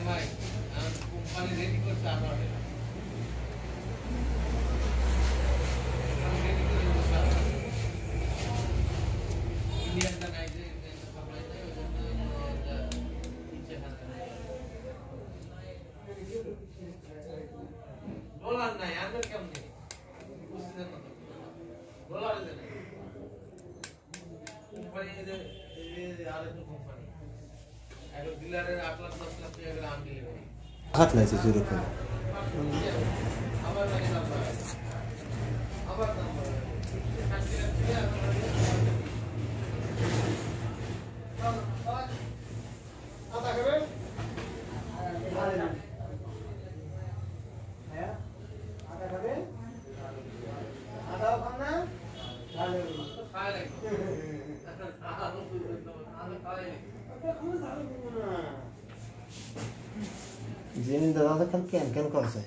company ready করছে আমার ইন্ডিয়ানটা নাই যে সাপ্লাই দেয় ওই জন্য ডলার নাই আমাদের কেমন নেই বুঝছেন না ডলার দেয় না কোম্পানি আর একটা কোম্পানি এক ডিলারের 8 লাখ 10 লাখ টাকা গ্রাম দিলে হাত লাগছে জোরে করে আবার লাগে নাম্বার আবার নাম্বার আদা করবেন হ্যাঁ আদা করবেন আদা খান না ভালো খায় লাগে আদা খায় জিনি দাদা কেন কেন করছে